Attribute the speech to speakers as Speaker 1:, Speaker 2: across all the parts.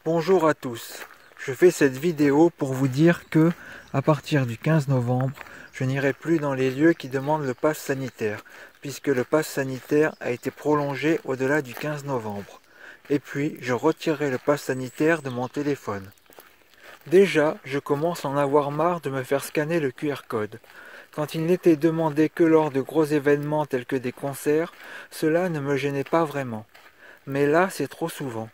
Speaker 1: Bonjour à tous, je fais cette vidéo pour vous dire que, à partir du 15 novembre, je n'irai plus dans les lieux qui demandent le pass sanitaire, puisque le pass sanitaire a été prolongé au-delà du 15 novembre. Et puis, je retirerai le pass sanitaire de mon téléphone. Déjà, je commence à en avoir marre de me faire scanner le QR code. Quand il n'était demandé que lors de gros événements tels que des concerts, cela ne me gênait pas vraiment. Mais là, c'est trop souvent.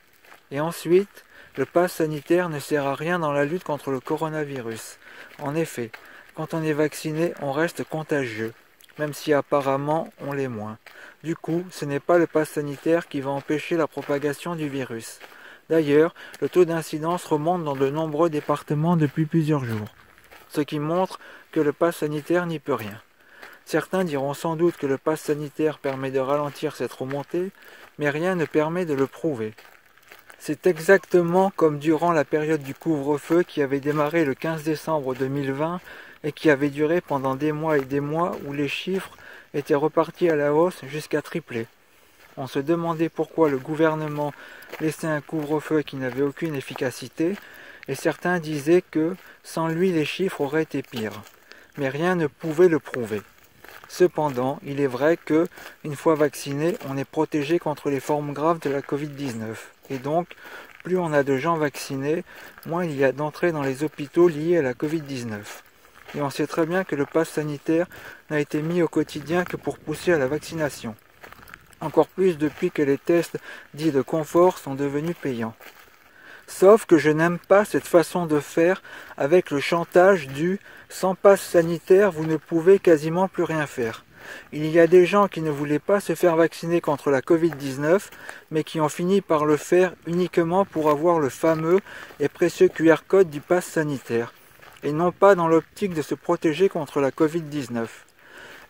Speaker 1: Et ensuite, le pass sanitaire ne sert à rien dans la lutte contre le coronavirus. En effet, quand on est vacciné, on reste contagieux, même si apparemment on l'est moins. Du coup, ce n'est pas le pass sanitaire qui va empêcher la propagation du virus. D'ailleurs, le taux d'incidence remonte dans de nombreux départements depuis plusieurs jours, ce qui montre que le pass sanitaire n'y peut rien. Certains diront sans doute que le pass sanitaire permet de ralentir cette remontée, mais rien ne permet de le prouver. C'est exactement comme durant la période du couvre-feu qui avait démarré le 15 décembre 2020 et qui avait duré pendant des mois et des mois où les chiffres étaient repartis à la hausse jusqu'à tripler. On se demandait pourquoi le gouvernement laissait un couvre-feu qui n'avait aucune efficacité et certains disaient que sans lui les chiffres auraient été pires. Mais rien ne pouvait le prouver. Cependant, il est vrai que, une fois vacciné, on est protégé contre les formes graves de la Covid-19. Et donc, plus on a de gens vaccinés, moins il y a d'entrées dans les hôpitaux liées à la Covid-19. Et on sait très bien que le pass sanitaire n'a été mis au quotidien que pour pousser à la vaccination. Encore plus depuis que les tests dits de confort sont devenus payants. Sauf que je n'aime pas cette façon de faire avec le chantage du « sans passe sanitaire, vous ne pouvez quasiment plus rien faire ». Il y a des gens qui ne voulaient pas se faire vacciner contre la Covid-19, mais qui ont fini par le faire uniquement pour avoir le fameux et précieux QR code du pass sanitaire, et non pas dans l'optique de se protéger contre la Covid-19.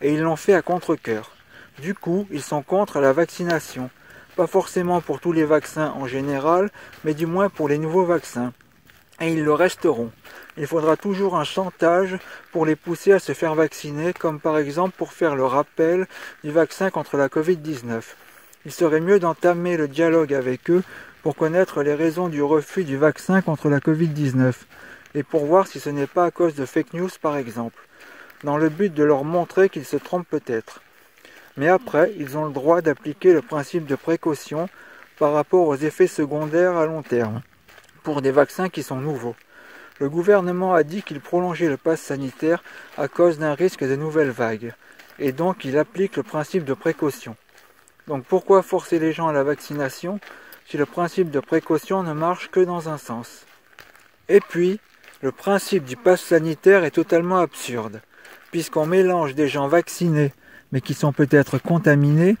Speaker 1: Et ils l'ont fait à contre-cœur. Du coup, ils sont contre la vaccination. Pas forcément pour tous les vaccins en général, mais du moins pour les nouveaux vaccins. Et ils le resteront. Il faudra toujours un chantage pour les pousser à se faire vacciner, comme par exemple pour faire le rappel du vaccin contre la Covid-19. Il serait mieux d'entamer le dialogue avec eux pour connaître les raisons du refus du vaccin contre la Covid-19, et pour voir si ce n'est pas à cause de fake news par exemple, dans le but de leur montrer qu'ils se trompent peut-être. Mais après, ils ont le droit d'appliquer le principe de précaution par rapport aux effets secondaires à long terme, pour des vaccins qui sont nouveaux. Le gouvernement a dit qu'il prolongeait le pass sanitaire à cause d'un risque de nouvelles vagues, et donc il applique le principe de précaution. Donc pourquoi forcer les gens à la vaccination si le principe de précaution ne marche que dans un sens? Et puis, le principe du pass sanitaire est totalement absurde, puisqu'on mélange des gens vaccinés mais qui sont peut-être contaminés,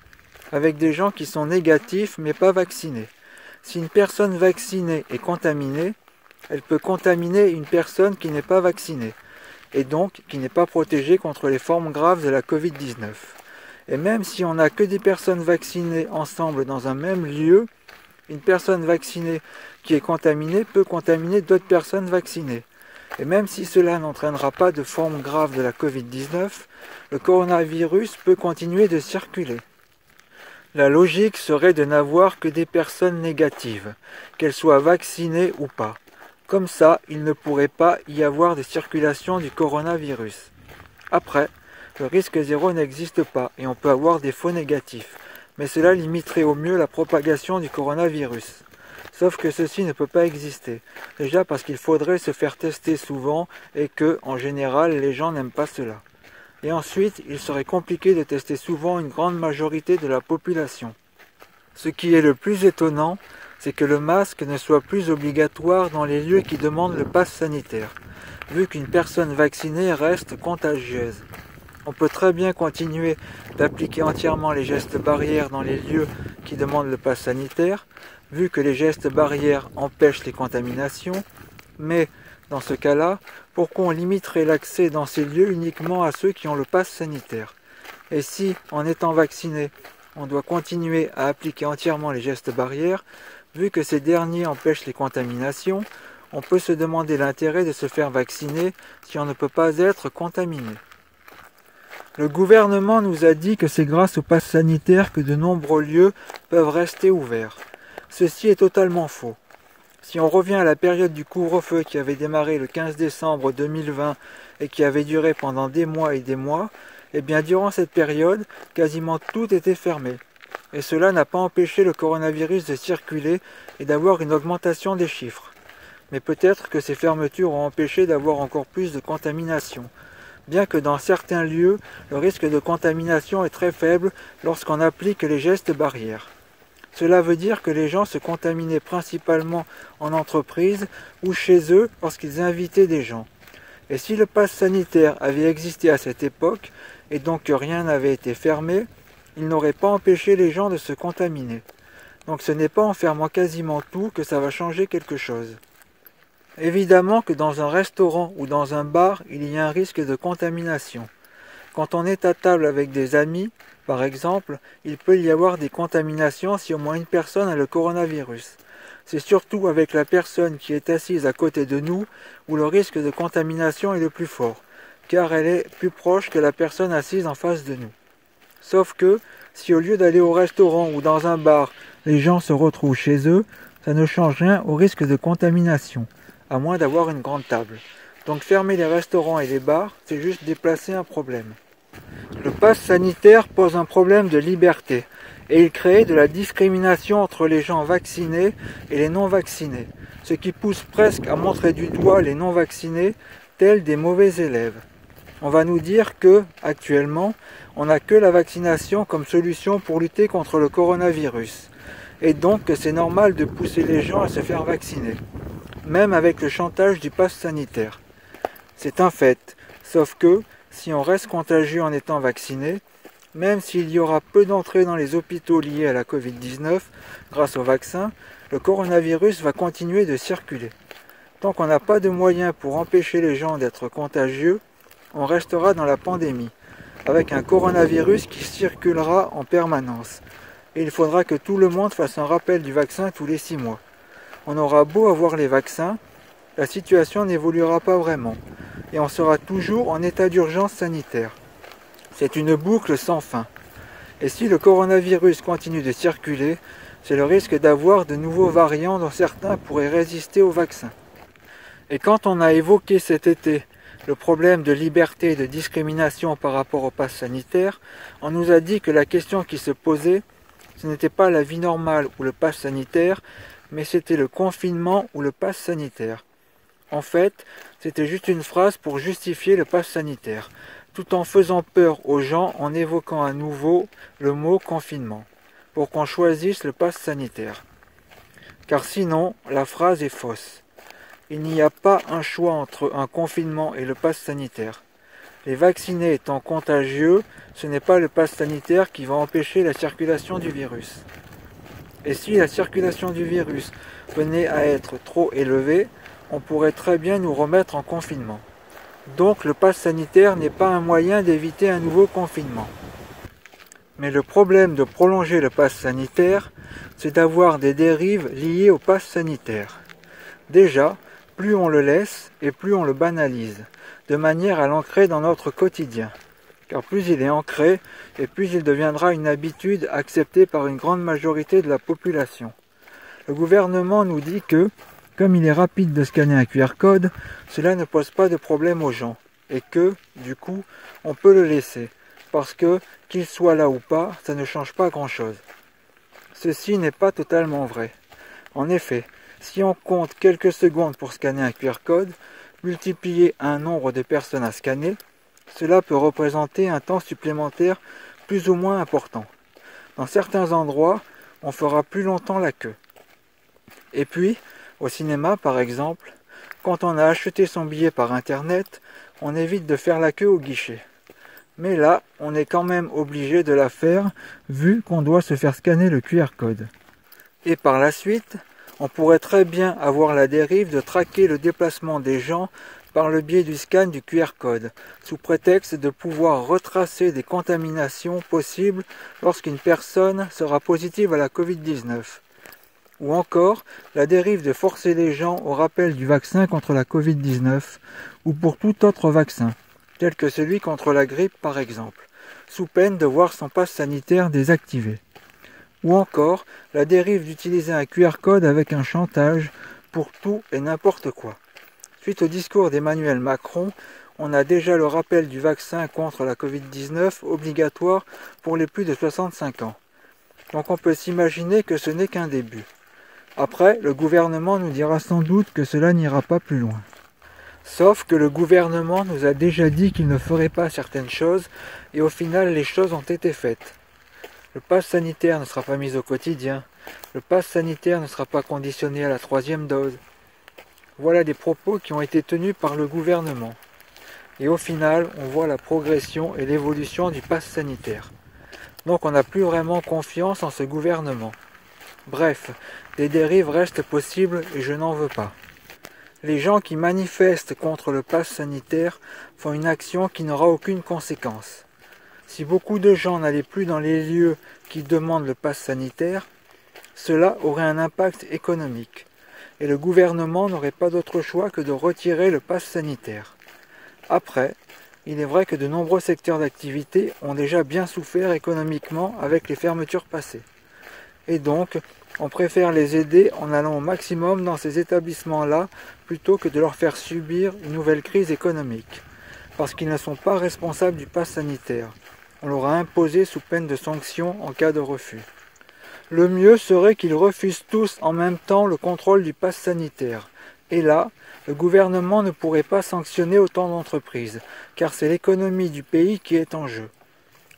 Speaker 1: avec des gens qui sont négatifs mais pas vaccinés. Si une personne vaccinée est contaminée, elle peut contaminer une personne qui n'est pas vaccinée, et donc qui n'est pas protégée contre les formes graves de la Covid-19. Et même si on n'a que des personnes vaccinées ensemble dans un même lieu, une personne vaccinée qui est contaminée peut contaminer d'autres personnes vaccinées. Et même si cela n'entraînera pas de forme grave de la Covid-19, le coronavirus peut continuer de circuler. La logique serait de n'avoir que des personnes négatives, qu'elles soient vaccinées ou pas. Comme ça, il ne pourrait pas y avoir de circulation du coronavirus. Après, le risque zéro n'existe pas et on peut avoir des faux négatifs, mais cela limiterait au mieux la propagation du coronavirus. Sauf que ceci ne peut pas exister. Déjà parce qu'il faudrait se faire tester souvent et que, en général, les gens n'aiment pas cela. Et ensuite, il serait compliqué de tester souvent une grande majorité de la population. Ce qui est le plus étonnant, c'est que le masque ne soit plus obligatoire dans les lieux qui demandent le pass sanitaire, vu qu'une personne vaccinée reste contagieuse. On peut très bien continuer d'appliquer entièrement les gestes barrières dans les lieux qui demandent le pass sanitaire, vu que les gestes barrières empêchent les contaminations, mais dans ce cas-là, pourquoi on limiterait l'accès dans ces lieux uniquement à ceux qui ont le pass sanitaire? Et si, en étant vacciné, on doit continuer à appliquer entièrement les gestes barrières, vu que ces derniers empêchent les contaminations, on peut se demander l'intérêt de se faire vacciner si on ne peut pas être contaminé. Le gouvernement nous a dit que c'est grâce au pass sanitaire que de nombreux lieux peuvent rester ouverts. Ceci est totalement faux. Si on revient à la période du couvre-feu qui avait démarré le 15 décembre 2020 et qui avait duré pendant des mois et des mois, eh bien durant cette période, quasiment tout était fermé. Et cela n'a pas empêché le coronavirus de circuler et d'avoir une augmentation des chiffres. Mais peut-être que ces fermetures ont empêché d'avoir encore plus de contamination. Bien que dans certains lieux, le risque de contamination est très faible lorsqu'on applique les gestes barrières. Cela veut dire que les gens se contaminaient principalement en entreprise ou chez eux lorsqu'ils invitaient des gens. Et si le pass sanitaire avait existé à cette époque, et donc que rien n'avait été fermé, il n'aurait pas empêché les gens de se contaminer. Donc ce n'est pas en fermant quasiment tout que ça va changer quelque chose. Évidemment que dans un restaurant ou dans un bar, il y a un risque de contamination. Quand on est à table avec des amis, par exemple, il peut y avoir des contaminations si au moins une personne a le coronavirus. C'est surtout avec la personne qui est assise à côté de nous où le risque de contamination est le plus fort, car elle est plus proche que la personne assise en face de nous. Sauf que, si au lieu d'aller au restaurant ou dans un bar, les gens se retrouvent chez eux, ça ne change rien au risque de contamination, à moins d'avoir une grande table. Donc fermer les restaurants et les bars, c'est juste déplacer un problème. Le pass sanitaire pose un problème de liberté et il crée de la discrimination entre les gens vaccinés et les non vaccinés, ce qui pousse presque à montrer du doigt les non vaccinés tels des mauvais élèves. On va nous dire que, actuellement, on n'a que la vaccination comme solution pour lutter contre le coronavirus, et donc que c'est normal de pousser les gens à se faire vacciner, même avec le chantage du pass sanitaire. C'est un fait, sauf que, si on reste contagieux en étant vacciné, même s'il y aura peu d'entrées dans les hôpitaux liées à la Covid-19 grâce au vaccin, le coronavirus va continuer de circuler. Tant qu'on n'a pas de moyens pour empêcher les gens d'être contagieux, on restera dans la pandémie, avec un coronavirus qui circulera en permanence. Et il faudra que tout le monde fasse un rappel du vaccin tous les 6 mois. On aura beau avoir les vaccins, la situation n'évoluera pas vraiment, et on sera toujours en état d'urgence sanitaire. C'est une boucle sans fin. Et si le coronavirus continue de circuler, c'est le risque d'avoir de nouveaux variants dont certains pourraient résister au vaccin. Et quand on a évoqué cet été le problème de liberté et de discrimination par rapport au pass sanitaire, on nous a dit que la question qui se posait, ce n'était pas la vie normale ou le pass sanitaire, mais c'était le confinement ou le pass sanitaire. En fait, c'était juste une phrase pour justifier le pass sanitaire, tout en faisant peur aux gens en évoquant à nouveau le mot confinement, pour qu'on choisisse le pass sanitaire. Car sinon, la phrase est fausse. Il n'y a pas un choix entre un confinement et le pass sanitaire. Les vaccinés étant contagieux, ce n'est pas le pass sanitaire qui va empêcher la circulation du virus. Et si la circulation du virus venait à être trop élevée, on pourrait très bien nous remettre en confinement. Donc le pass sanitaire n'est pas un moyen d'éviter un nouveau confinement. Mais le problème de prolonger le pass sanitaire, c'est d'avoir des dérives liées au pass sanitaire. Déjà, plus on le laisse et plus on le banalise, de manière à l'ancrer dans notre quotidien. Car plus il est ancré, et plus il deviendra une habitude acceptée par une grande majorité de la population. Le gouvernement nous dit que, comme il est rapide de scanner un QR code, cela ne pose pas de problème aux gens, et que, du coup, on peut le laisser, parce que, qu'il soit là ou pas, ça ne change pas grand-chose. Ceci n'est pas totalement vrai. En effet, si on compte quelques secondes pour scanner un QR code, multiplié un nombre de personnes à scanner, cela peut représenter un temps supplémentaire plus ou moins important. Dans certains endroits, on fera plus longtemps la queue. Et puis, au cinéma par exemple, quand on a acheté son billet par internet, on évite de faire la queue au guichet. Mais là, on est quand même obligé de la faire, vu qu'on doit se faire scanner le QR code. Et par la suite, on pourrait très bien avoir la dérive de traquer le déplacement des gens par le biais du scan du QR code, sous prétexte de pouvoir retracer des contaminations possibles lorsqu'une personne sera positive à la Covid-19. Ou encore, la dérive de forcer les gens au rappel du vaccin contre la Covid-19, ou pour tout autre vaccin, tel que celui contre la grippe par exemple, sous peine de voir son pass sanitaire désactivé. Ou encore, la dérive d'utiliser un QR code avec un chantage pour tout et n'importe quoi. Suite au discours d'Emmanuel Macron, on a déjà le rappel du vaccin contre la Covid-19 obligatoire pour les plus de 65 ans. Donc on peut s'imaginer que ce n'est qu'un début. Après, le gouvernement nous dira sans doute que cela n'ira pas plus loin. Sauf que le gouvernement nous a déjà dit qu'il ne ferait pas certaines choses, et au final les choses ont été faites. Le pass sanitaire ne sera pas mis au quotidien, le pass sanitaire ne sera pas conditionné à la 3e dose. Voilà des propos qui ont été tenus par le gouvernement. Et au final, on voit la progression et l'évolution du pass sanitaire. Donc on n'a plus vraiment confiance en ce gouvernement. Bref, des dérives restent possibles et je n'en veux pas. Les gens qui manifestent contre le pass sanitaire font une action qui n'aura aucune conséquence. Si beaucoup de gens n'allaient plus dans les lieux qui demandent le pass sanitaire, cela aurait un impact économique. Et le gouvernement n'aurait pas d'autre choix que de retirer le pass sanitaire. Après, il est vrai que de nombreux secteurs d'activité ont déjà bien souffert économiquement avec les fermetures passées. Et donc, on préfère les aider en allant au maximum dans ces établissements-là plutôt que de leur faire subir une nouvelle crise économique. Parce qu'ils ne sont pas responsables du pass sanitaire. On leur a imposé sous peine de sanctions en cas de refus. Le mieux serait qu'ils refusent tous en même temps le contrôle du pass sanitaire. Et là, le gouvernement ne pourrait pas sanctionner autant d'entreprises, car c'est l'économie du pays qui est en jeu.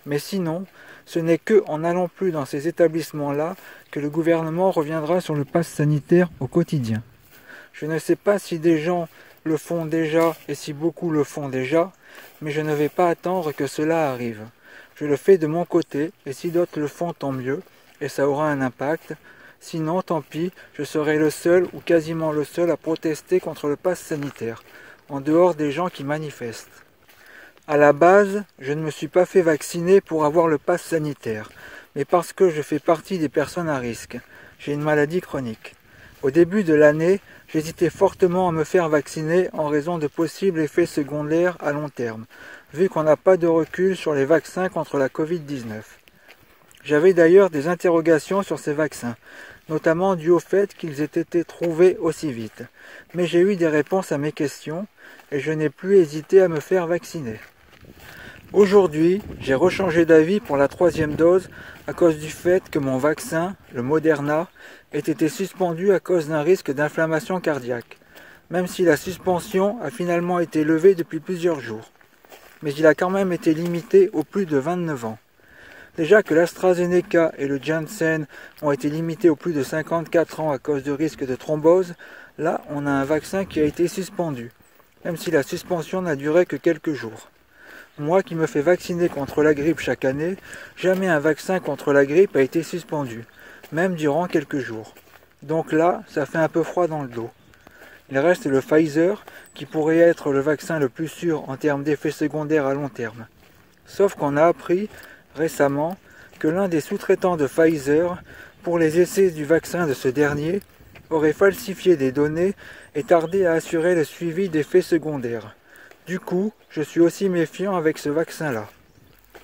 Speaker 1: Mais sinon, ce n'est que en n'allant plus dans ces établissements-là que le gouvernement reviendra sur le pass sanitaire au quotidien. Je ne sais pas si des gens le font déjà et si beaucoup le font déjà, mais je ne vais pas attendre que cela arrive. Je le fais de mon côté, et si d'autres le font, tant mieux, et ça aura un impact. Sinon, tant pis, je serai le seul ou quasiment le seul à protester contre le pass sanitaire, en dehors des gens qui manifestent. À la base, je ne me suis pas fait vacciner pour avoir le pass sanitaire, mais parce que je fais partie des personnes à risque. J'ai une maladie chronique. Au début de l'année, j'hésitais fortement à me faire vacciner en raison de possibles effets secondaires à long terme, vu qu'on n'a pas de recul sur les vaccins contre la Covid-19. J'avais d'ailleurs des interrogations sur ces vaccins, notamment dû au fait qu'ils aient été trouvés aussi vite. Mais j'ai eu des réponses à mes questions et je n'ai plus hésité à me faire vacciner. Aujourd'hui, j'ai rechangé d'avis pour la 3e dose à cause du fait que mon vaccin, le Moderna, ait été suspendu à cause d'un risque d'inflammation cardiaque, même si la suspension a finalement été levée depuis plusieurs jours. Mais il a quand même été limité aux plus de 29 ans. Déjà que l'AstraZeneca et le Janssen ont été limités aux plus de 54 ans à cause de risque de thrombose, là on a un vaccin qui a été suspendu, même si la suspension n'a duré que quelques jours. Moi qui me fais vacciner contre la grippe chaque année, jamais un vaccin contre la grippe a été suspendu, même durant quelques jours. Donc là, ça fait un peu froid dans le dos. Il reste le Pfizer, qui pourrait être le vaccin le plus sûr en termes d'effets secondaires à long terme. Sauf qu'on a appris récemment que l'un des sous-traitants de Pfizer, pour les essais du vaccin de ce dernier, aurait falsifié des données et tardé à assurer le suivi d'effets secondaires. Du coup, je suis aussi méfiant avec ce vaccin-là.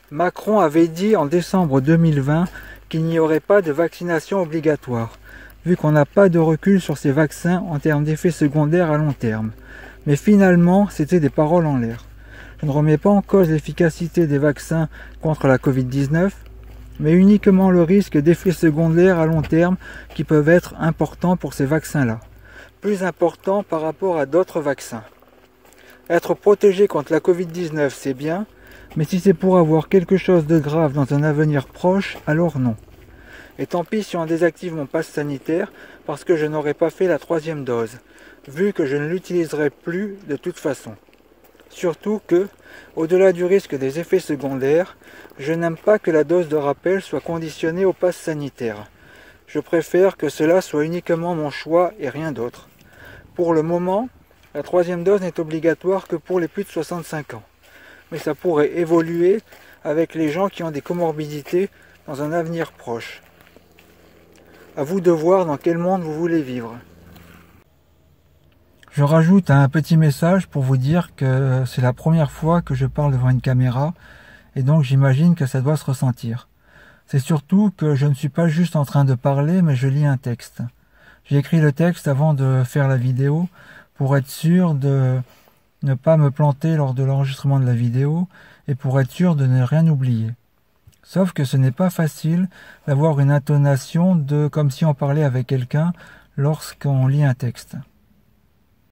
Speaker 1: Macron avait dit en décembre 2020 qu'il n'y aurait pas de vaccination obligatoire, vu qu'on n'a pas de recul sur ces vaccins en termes d'effets secondaires à long terme. Mais finalement, c'était des paroles en l'air. Je ne remets pas en cause l'efficacité des vaccins contre la Covid-19, mais uniquement le risque d'effets secondaires à long terme qui peuvent être importants pour ces vaccins-là. Plus importants par rapport à d'autres vaccins. Être protégé contre la Covid-19, c'est bien, mais si c'est pour avoir quelque chose de grave dans un avenir proche, alors non. Et tant pis si on désactive mon pass sanitaire, parce que je n'aurai pas fait la 3e dose, vu que je ne l'utiliserai plus de toute façon. Surtout que, au-delà du risque des effets secondaires, je n'aime pas que la dose de rappel soit conditionnée au pass sanitaire. Je préfère que cela soit uniquement mon choix et rien d'autre. Pour le moment, la 3e dose n'est obligatoire que pour les plus de 65 ans. Mais ça pourrait évoluer avec les gens qui ont des comorbidités dans un avenir proche. À vous de voir dans quel monde vous voulez vivre. Je rajoute un petit message pour vous dire que c'est la première fois que je parle devant une caméra et donc j'imagine que ça doit se ressentir. C'est surtout que je ne suis pas juste en train de parler mais je lis un texte. J'ai écrit le texte avant de faire la vidéo pour être sûr de ne pas me planter lors de l'enregistrement de la vidéo et pour être sûr de ne rien oublier. Sauf que ce n'est pas facile d'avoir une intonation comme si on parlait avec quelqu'un lorsqu'on lit un texte.